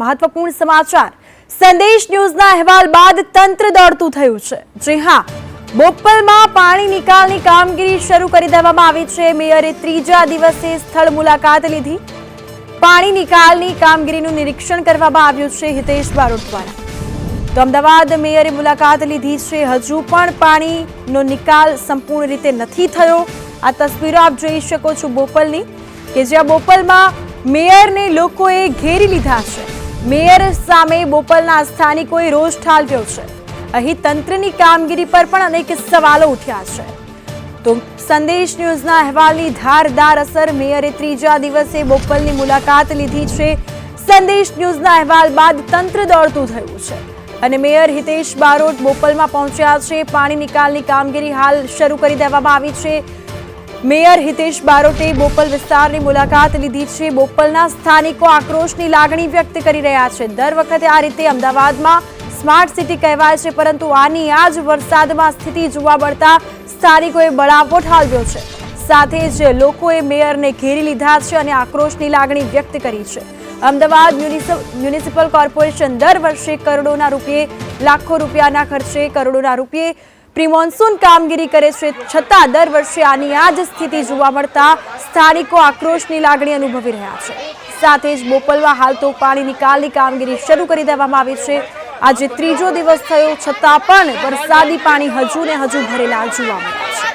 મહત્વપૂર્ણ સમાચાર સંદેશ ન્યૂઝના અહેવાલ બાદ તંત્ર દોડતું થયું છે। જી હા, બોપલમાં પાણી નિકાલની કામગીરી શરૂ કરી દેવામાં આવી છે। મેયરે ત્રીજા દિવસે સ્થળ મુલાકાત લીધી। પાણી નિકાલની કામગીરીનું નિરીક્ષણ કરવામાં આવ્યું છે હિતેશ બારોટ દ્વારા। તો અમદાવાદ મેયરે મુલાકાત લીધી છે। હજુ પણ પાણીનો નિકાલ સંપૂર્ણ રીતે નથી થયો। આ તસવીરો આપ જોઈ શકો છો બોપલની, કે જ્યાં બોપલમાં મેયરને લોકોએ ઘેરી લીધા છે। મેયર સામે બોપલના સ્થાનિકોએ રોષ ઠાલવ્યો છે। અહીં તંત્રની કામગીરી પર પણ અનેક સવાલો ઉઠ્યા છે। તો સંદેશ ન્યૂઝના અહેવાલની ધારદાર અસર, મેયરે ત્રીજા દિવસે બોપલની મુલાકાત લીધી છે। સંદેશ ન્યૂઝના અહેવાલ બાદ તંત્ર દોડતું થયું છે અને મેયર હિતેશ બારોટ બોપલમાં પહોંચ્યા છે। પાણી નિકાલની કામગીરી હાલ શરૂ કરી દેવામાં આવી છે। મેયર હિતેશ બારોટે બોપલ વિસ્તારની મુલાકાત લીધી છે। બોપલના સ્થાનિકો આક્રોશની લાગણી વ્યક્ત કરી રહ્યા છે। દર વખતે આ રીતે અમદાવાદમાં સ્માર્ટ સિટી કહેવાય છે, પરંતુ આની આ જ વરસાદમાં સ્થિતિ જોવા મળતા સ્થાનિકોએ બળાવો ઠાલવ્યો છે। સાથે જ લોકોએ મેયરને ઘેરી લીધા છે અને આક્રોશની લાગણી વ્યક્ત કરી છે। અમદાવાદ મ્યુનિસિપલ કોર્પોરેશન દર વર્ષે કરોડોના રૂપિયે, લાખો રૂપિયાના ખર્ચે કરોડોના રૂપિયે પ્રી મોન્સૂન કામગીરી કરે છે, છતાં દર વર્ષે આની આ જ સ્થિતિ જોવા મળતા સ્થાનિકો આક્રોશની લાગણી અનુભવી રહ્યા છે। સાથે જ બોપલમાં હાલ તો પાણી નિકાલની કામગીરી શરૂ કરી દેવામાં આવી છે। આજે ત્રીજો દિવસ થયો, છતાં પણ વરસાદી પાણી હજુ ને હજુ ભરેલા જોવા મળ્યા છે।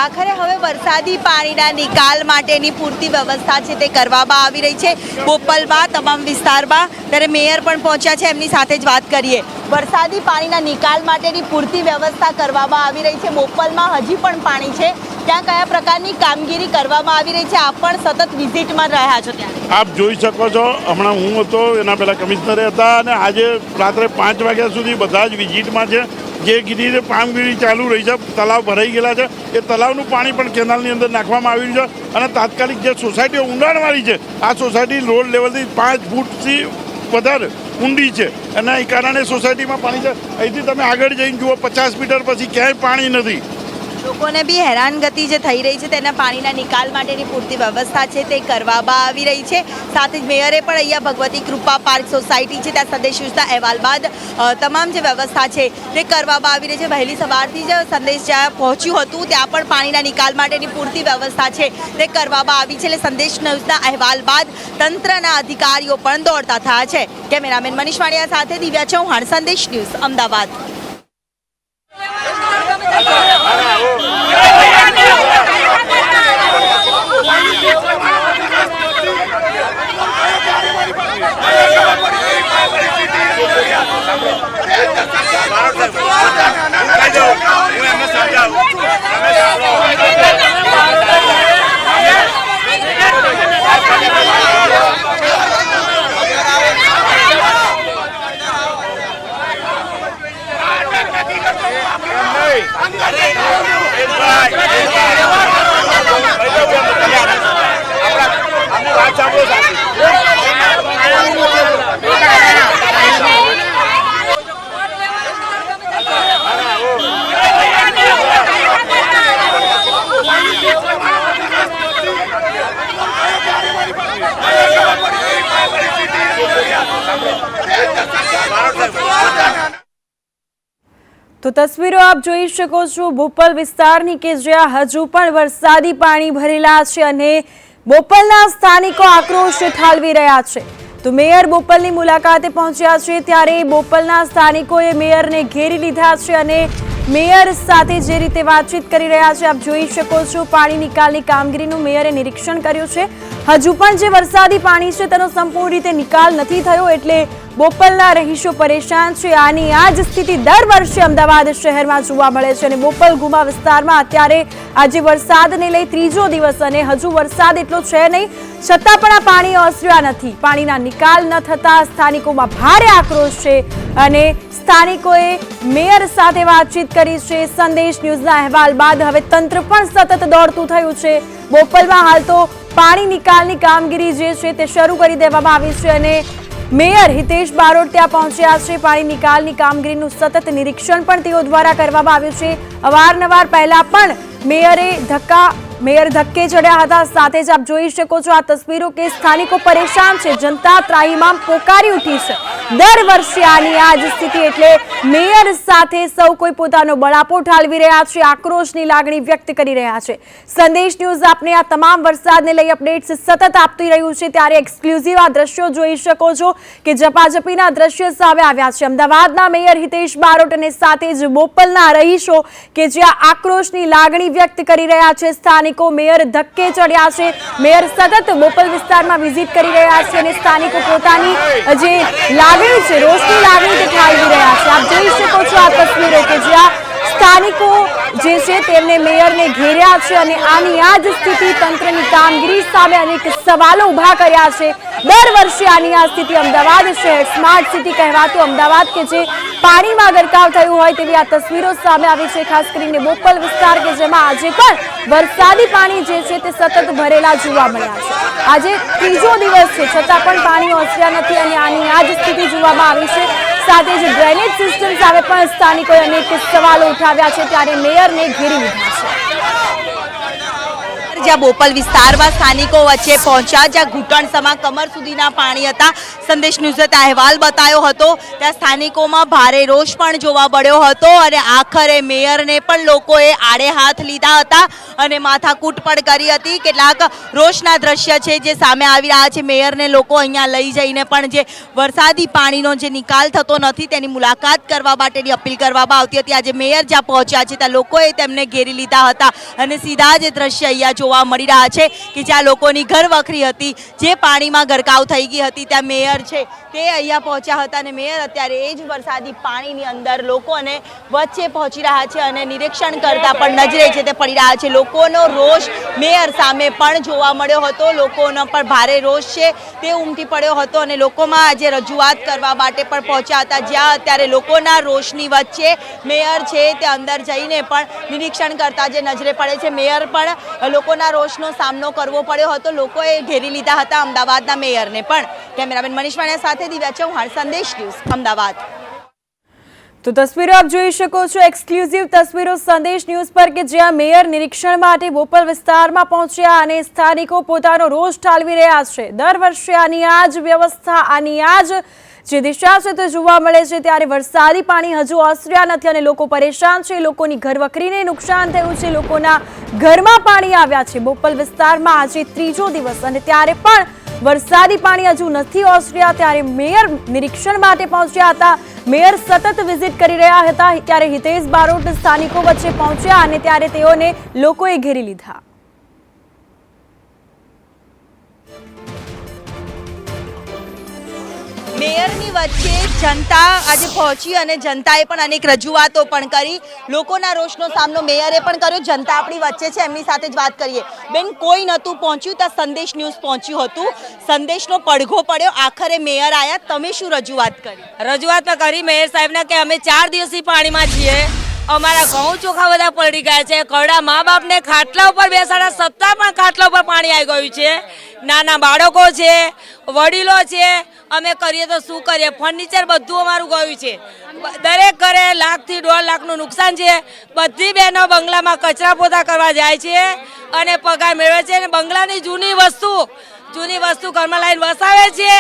આખરે હવે વરસાદી પાણીના નિકાલ માટેની પૂરતી વ્યવસ્થા છે તે કરવામાં આવી રહી છે બોપલમાં તમામ વિસ્તારમાં। ત્યારે મેયર પણ પહોંચ્યા છે, એમની સાથે જ વાત કરીએ। વરસાદી પાણીના નિકાલ માટેની પૂરતી વ્યવસ્થા કરવામાં આવી રહી છે। બોપલમાં હજી પણ પાણી છે, ત્યાં કયા પ્રકારની કામગીરી કરવામાં આવી રહી છે? આપ પણ સતત વિઝિટમાં રહ્યા છો ત્યાં? આપ જોઈ શકો છો, હમણાં હું હતો, એના પહેલાં કમિશનરે હતા અને આજે રાત્રે 5 વાગ્યા સુધી બધા જ વિઝિટમાં છે। જે રીતે કામગીરી ચાલુ રહી છે, તલાવ ભરાઈ ગયેલા છે, એ તલાવનું પાણી પણ કેનાલની અંદર નાખવામાં આવ્યું છે અને તાત્કાલિક જે સોસાયટીઓ ઊંડાણવાળી છે, આ સોસાયટી રોડ લેવલથી 5 ફૂટથી વધારે ઊંડી છે અને એ કારણે સોસાયટીમાં પાણી છે। અહીંથી તમે આગળ જઈને જુઓ, 50 મીટર પછી ક્યાંય પાણી નથી। લોકોને બી હેરાનગતિ જે થઈ રહી છે તેના પાણીના નિકાલ માટેની પૂરતી વ્યવસ્થા છે તે કરવામાં આવી રહી છે। સાથે જ મેયરે પણ અહીંયા ભગવતી કૃપા પાર્ક સોસાયટી છે ત્યાં સંદેશ ન્યૂઝના અહેવાલ બાદ તમામ જે વ્યવસ્થા છે તે કરવામાં આવી રહી છે। વહેલી સવારથી જ સંદેશ જ્યાં પહોંચ્યું હતું ત્યાં પણ પાણીના નિકાલ માટેની પૂરતી વ્યવસ્થા છે તે કરવામાં આવી છે। એટલે સંદેશ ન્યૂઝના અહેવાલ બાદ તંત્રના અધિકારીઓ પણ દોડતા થયા છે। કેમેરામેન મનીષ વાણિયા સાથે દિવ્યા ચૌહાણ, સંદેશ ન્યૂઝ, અમદાવાદ। તો તસવીરો આપ જોઈ શકો છો બોપલ વિસ્તારની, કે જ્યાં હજુ પણ વરસાદી પાણી ભરેલા છે અને બોપલના સ્થાનિકો આક્રોશ ઠાલવી રહ્યા છે। તો મેયર બોપલની મુલાકાતે પહોંચ્યા છે ત્યારે બોપલના સ્થાનિકોએ મેયરને ઘેરી લીધા છે અને મેયર સાથે જે રીતે વાતચીત કરી રહ્યા છે આપ જોઈ શકો છો। પાણી નિકાલની કામગીરીનું મેયરે નિરીક્ષણ કર્યું છે। હજુ પણ જે વરસાદી પાણી છે તેનો સંપૂર્ણ રીતે નિકાલ નથી થયો, એટલે બોપલના રહીશો પરેશાન છે। આની આ જ સ્થિતિ દર વર્ષે અમદાવાદ શહેરમાં જોવા મળે છે અને બોપલ ગુમા વિસ્તારમાં અત્યારે આજે વરસાદને લઈ ત્રીજો દિવસ અને હજુ વરસાદ એટલો છે નહીં, છતાં પણ આ પાણી ઓસર્યા નથી। પાણીના નિકાલ ન થતા સ્થાનિકોમાં ભારે આક્રોશ છે અને સ્થાનિકોએ મેયર સાથે વાતચીત કરી છે। સંદેશ ન્યૂઝના અહેવાલ બાદ હવે તંત્ર પણ સતત દોડતું થયું છે। બોપલમાં હાલ તો પાણી નિકાલની કામગીરી જે છે તે શરૂ કરી દેવામાં આવી છે અને મેયર હિતેશ બારોટ ત્યાં પહોંચ્યા છે। પાણી નિકાલની કામગીરીનું સતત નિરીક્ષણ પણ તેઓ દ્વારા કરવામાં આવ્યું છે। અવારનવાર પહેલા પણ મેયરે ધક્કા મેયર ધક્કે ચડ્યા હતા। સાથે જ આપ જોઈ શકો છો આ તસવીરો કે સ્થાનિકો પરેશાન છે, જનતા ત્રાહિમામ પોકારી ઉઠી છે। દર વર્ષે આની આ જ સ્થિતિ, એટલે મેયર સાથે સૌ કોઈ પોતાનો બળાપો ઠાલવી રહ્યા છે, આક્રોશની લાગણી વ્યક્ત કરી રહ્યા છે। સંદેશ ન્યૂઝ આપને આ તમામ વરસાદને લઈ અપડેટ્સ સતત આપતી રહ્યું છે, ત્યારે એક્સક્લુઝિવ આ દ્રશ્યો જોઈ શકો છો કે ઝપાઝપીના દ્રશ્યો સામે આવ્યા છે। અમદાવાદના મેયર હિતેશ બારોટ અને સાથે જ બોપલના રહીશો કે જ્યાં આક્રોશની લાગણી વ્યક્ત કરી રહ્યા છે। સ્થાનિકો મેયર ધક્કે ચડ્યા છે, મેયર સતત બોપલ વિસ્તારમાં વિઝિટ કરી રહ્યા છે અને સ્થાનિકો પોતાની જે લાગણી છે, રોષની લાગણી તે ઠાલવી રહ્યા છે। આપ જોઈ શકો છો આ તસવીરો કે જ્યાં સ્થાનિકો જે છે તેમને મેયરને ઘેર્યા છે અને આની આ જ સ્થિતિ, તંત્રની કામગીરી સામે અનેક સવાલો ઉભા કર્યા છે। દર વર્ષે આની આ સ્થિતિ, અમદાવાદ શહેર સ્માર્ટ સિટી કહેવાતું અમદાવાદ કે જે પાણીમાં ગરકાવ થયું હોય તેવી આ તસવીરો સામે આવી છે। ખાસ કરીને બોપલ વિસ્તાર કે જેમાં આજે પણ વરસાદી પાણી જે છે તે સતત ભરેલા જોવા મળ્યા છે। આજે ત્રીજો દિવસ છે છતાં પણ પાણી ઓસર્યા નથી અને આની આ જ સ્થિતિ જોવામાં આવી છે। સાથે જ ડ્રેનેજ સિસ્ટમ સામે પણ સ્થાનિકોએ અનેક સવાલો ઉઠાવ્યા છે, ત્યારે મેયરને ઘેરી લીધા છે। જ્યાં બોપલ વિસ્તારમાં સ્થાનિકો વચ્ચે પહોંચ્યા, જ્યાં ઘૂંટણસમા કમર સુધીના પાણી હતા। સંદેશ ન્યૂઝે અહેવાલ બતાવ્યો હતો, ત્યાં સ્થાનિકોમાં ભારે રોષ પણ જોવા મળ્યો હતો અને આખરે મેયરને પણ લોકોએ આડે હાથ લીધા હતા અને માથાકૂટ પણ કરી હતી। કેટલાક રોષના દ્રશ્ય છે જે સામે આવી રહ્યા છે। મેયરને લોકો અહીંયા લઈ જઈને પણ જે વરસાદી પાણીનો જે નિકાલ થતો નથી તેની મુલાકાત કરવા માટેની અપીલ કરવામાં આવતી હતી। આજે મેયર જ્યાં પહોંચ્યા છે ત્યાં લોકોએ તેમને ઘેરી લીધા હતા અને સીધા જ દ્રશ્ય અહીંયા જોવા મળી રહ્યા છે કે જ્યાં લોકોની ઘર વખરી હતી, જે પાણીમાં ગરકાવ થઈ ગઈ હતી, ત્યાં મેયર છે તે અહીંયા પહોંચ્યા હતા અને મેયર અત્યારે એ જ વરસાદી પાણીની અંદર લોકોને વચ્ચે પહોંચી રહ્યા છે અને નિરીક્ષણ કરતા પણ નજરે છે તે પડી રહ્યા છે। લોકોનો રોષ મેયર સામે પણ જોવા મળ્યો હતો, લોકોનો પણ ભારે રોષ છે તે ઉમટી પડ્યો હતો અને લોકોમાં આજે રજૂઆત કરવા માટે પણ પહોંચ્યા હતા, જ્યાં અત્યારે લોકોના રોષની વચ્ચે મેયર છે તે અંદર જઈને પણ નિરીક્ષણ કરતા જે નજરે પડે છે। મેયર પણ લોકોના રોષનો સામનો કરવો પડ્યો હતો, લોકોએ ઘેરી લીધા હતા અમદાવાદના મેયરને પણ। કેમેરામેન મનીષ વાણિયા સાથે દિવ્યા ચૌહાણ, સંદેશ ન્યૂઝ, અમદાવાદ। તો તસવીરો આપ જોઈ શકો છો, એક્સક્લુઝિવ તસવીરો સંદેશ ન્યૂઝ પર કે જ્યાં મેયર નિરીક્ષણ માટે બોપલ વિસ્તારમાં પહોંચ્યા અને સ્થાનિકો પોતાનો રોષ ઠાલવી રહ્યા છે। દર વર્ષે આની આ જ વ્યવસ્થા, આની આ જ જે દિશા છે તે જોવા મળે છે, ત્યારે વરસાદી પાણી હજુ ઓસર્યા નથી અને લોકો પરેશાન છે, લોકોની ઘરવખરીને નુકસાન થયું છે, લોકોના ઘરમાં પાણી આવ્યા છે। બોપલ વિસ્તારમાં આજે ત્રીજો દિવસ અને ત્યારે પણ વરસાદી પાણી હજુ નથી ઓસર્યા, ત્યારે મેયર નિરીક્ષણ માટે પહોંચ્યા હતા। મેયર સતત વિઝિટ કરી રહ્યા હતા, ત્યારે હિતેશ બારોટ સ્થાનિકો વચ્ચે પહોંચ્યા અને ત્યારે તેઓને લોકોએ ઘેરી લીધા। મેયરની વચ્ચે જનતા આજે પહોંચી અને જનતાએ પણ અનેક રજૂઆતો પણ કરી, લોકોના રોષનો સામનો મેયરે પણ કર્યો। જનતા આપણી વચ્ચે છે, એમની સાથે જ વાત કરીએ। બેન, કોઈ નહોતું પહોંચ્યું ત્યાં સંદેશ ન્યૂઝ પહોંચ્યું હતું, સંદેશનો પડઘો પડ્યો, આખરે મેયર આવ્યા, તમે શું રજૂઆત કરી? રજૂઆત કરી મેયર સાહેબને કે અમે 4 દિવસથી પાણીમાં છીએ, અમારા ઘઉં ચોખા બધા પડી ગયા છે, ઘરડા મા બાપને ખાટલા ઉપર બેસાડા છતાં પણ ખાટલા ઉપર પાણી આવી ગયું છે, નાના બાળકો છે, વડીલો છે, અમે કરીએ તો શું કરીએ? ફર્નિચર બધું અમારું ગયું છે, દરેક ઘરે 1 લાખ થી 1.5 લાખનું નુકસાન છે। બધી બહેનો બંગલામાં કચરા પોતા કરવા જાય છે અને પગાર મેળવે છે અને બંગલાની જૂની વસ્તુ ઘરમાં લાવીને વસાવે છે,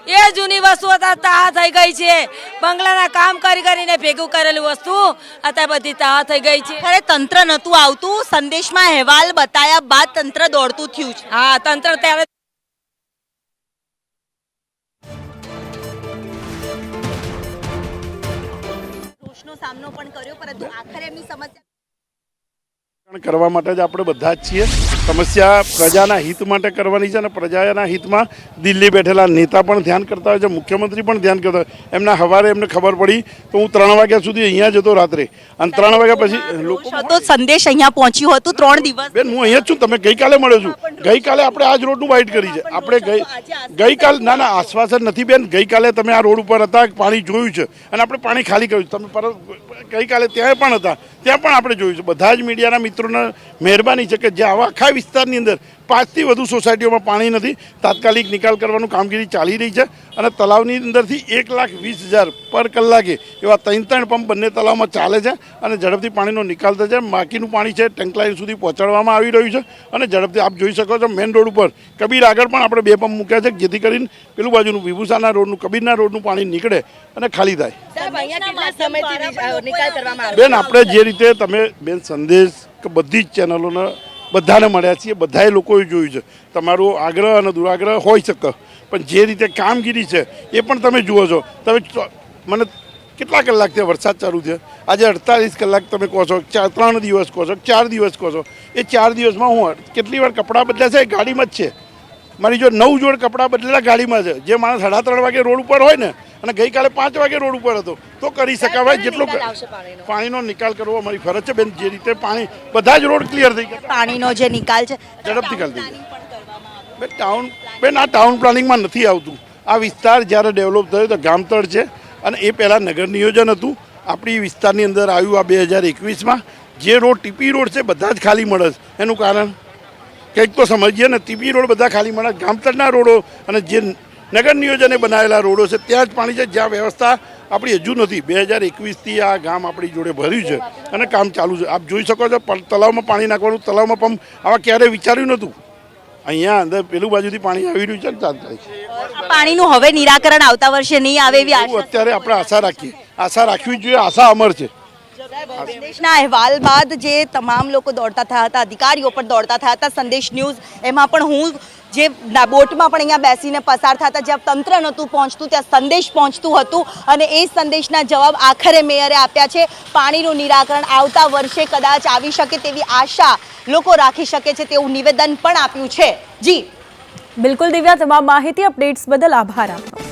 એ જૂની વસ્તુ અત્યારે તાહ થઈ ગઈ છે। બંગલાના કામ કરીને ભેગું કરેલું વસ્તુ અત્યારે બધી તાહ થઈ ગઈ છે। ખરે તંત્ર નહોતું આવતું, સંદેશમાં અહેવાલ બતાવ્યા બાદ તંત્ર દોડતું થયું છે। હા, તંત્ર ત્યારે રોષનો સામનો પણ કર્યો, પરંતુ આખરે એમની સમસ્યા કરવા માટે જ આપણે બધા જ છીએ। સમસ્યા પ્રજાના હિત માટે કરવાની છે અને પ્રજાના હિતમાં દિલ્હી બેઠેલા નેતા પણ ધ્યાન કરતા હોય છે, મુખ્યમંત્રી પણ ધ્યાન કરતા હોય। એમના સવારે એમને ખબર પડી તો હું 3 વાગ્યા સુધી અહીંયા જ હતો રાત્રે, અને 3 વાગ્યા પછી લોકો તો સંદેશ અહીંયા પહોંચ્યું હતું 3 દિવસ। બેન, હું અહીંયા જ છું, તમે ગઈકાલે મળ્યો છું, ગઈકાલે આપણે આ જ રોડનું વાઇટ કરી છે, આપણે ગઈકાલે ના આશ્વાસન નથી બેન, ગઈકાલે તમે આ રોડ ઉપર હતા, પાણી જોયું છે અને આપણે પાણી ખાલી કર્યું છે, તમે ગઈકાલે ત્યાં પણ હતા, ત્યાં પણ આપણે જોયું છે, બધા જ મીડિયાના મિત્રો મિત્રોને મહેરબાની છે કે જે આવા આખા વિસ્તારની અંદર 5થી વધુ સોસાયટીઓમાં પાણી નથી, તાત્કાલિક નિકાલ કરવાનું કામગીરી ચાલી રહી છે અને તલાવની અંદરથી 1,20,000 પર કલાકે એવા 3 પંપ બંને તલાવમાં ચાલે છે અને ઝડપથી પાણીનો નિકાલ થશે. બાકીનું પાણી છે ટેન્ક લાઇન સુધી પહોંચાડવામાં આવી રહ્યું છે અને ઝડપથી આપ જોઈ શકો છો મેઇન રોડ ઉપર કબીર આગળ પણ આપણે 2 પંપ મૂક્યા છે, જેથી કરીને પેલું બાજુનું વિભૂષાના રોડનું કબીરના રોડનું પાણી નીકળે અને ખાલી થાય. બેન આપણે જે રીતે તમે બેન સંદેશ કે બધી જ ચેનલોને બધાને મળ્યા છીએ, બધાએ લોકોએ જોયું છે. તમારો આગ્રહ અને દુરાગ્રહ હોઈ શકે, પણ જે રીતે કામગીરી છે એ પણ તમે જુઓ છો. તમે મને કેટલા કલાક થયા વરસાદ ચાલુ થયો? આજે 48 કલાક તમે કહો છો, 3 દિવસ કહો છો, 4 દિવસ કહો છો. એ 4 દિવસમાં હું કેટલી વાર કપડાં બદલ્યા છે એ ગાડીમાં જ છે. મારી જો 9 જોડ કપડાં બદલેલા ગાડીમાં છે. જે માણસ 3:30 વાગે રોડ ઉપર હોય ને અને ગઈકાલે 5 વાગે રોડ ઉપર હતો તો કરી શકાય. જેટલો પાણીનો નિકાલ કરવો અમારી ફરજ છે બેન. જે રીતે પાણી બધા જ રોડ ક્લિયર થઈ ગયા, પાણીનો જે નિકાલ છે ઝડપથી કરી દઈએ. બેન આ ટાઉન પ્લાનિંગમાં નથી આવતું. આ વિસ્તાર જ્યારે ડેવલપ થયો તો ગામતળ છે અને એ પહેલાં નગર નિયોજન હતું. આપણી વિસ્તારની અંદર આવ્યું આ 2021માં. જે રોડ ટીપી રોડ છે બધા જ ખાલી મળે છે. એનું કારણ કંઈક તો સમજીએ ને. ટીપી રોડ બધા ખાલી મળે, ગામતળના રોડો અને જે નગર નિયોજને બનાવેલા રોડો છે ત્યાં જ પાણી છે, જ્યાં વ્યવસ્થા આપણી હજુ નથી. 2021થી આ ગામ આપણી જોડે ભર્યું છે અને કામ ચાલુ છે. આપ જોઈ શકો છો તલાવમાં પાણી નાખવાનું. તલાવમાં પંપ આવા ક્યારેય વિચાર્યું નહોતું. અહીંયા અંદર પેલું બાજુથી પાણી આવી રહ્યું છે ને ચાલતા છે. પાણીનું હવે નિરાકરણ આવતા વર્ષે નહીં આવે એવી આશા અત્યારે આપણે આશા રાખીએ. આશા રાખવી જોઈએ. આશા અમર છે. સંદેશના અહેવાલ બાદ જે તમામ લોકો દોડતા થયા હતા, અધિકારીઓ પણ દોડતા થયા હતા, સંદેશ ન્યૂઝ એમાં પણ હું જે બોટમાં પણ અહીંયા બેસીને પસાર થતા, જ્યાં તંત્ર નહોતું પહોંચતું ત્યાં સંદેશ પહોંચતું હતું અને એ સંદેશના જવાબ આખરે મેયરે આપ્યા છે. પાણીનું નિરાકરણ આવતા વર્ષે કદાચ આવી શકે તેવી આશા લોકો રાખી શકે છે તેવું નિવેદન પણ આપ્યું છે. જી બિલકુલ દિવ્યા, તમામ માહિતી અપડેટ્સ બદલ આભાર આપનો.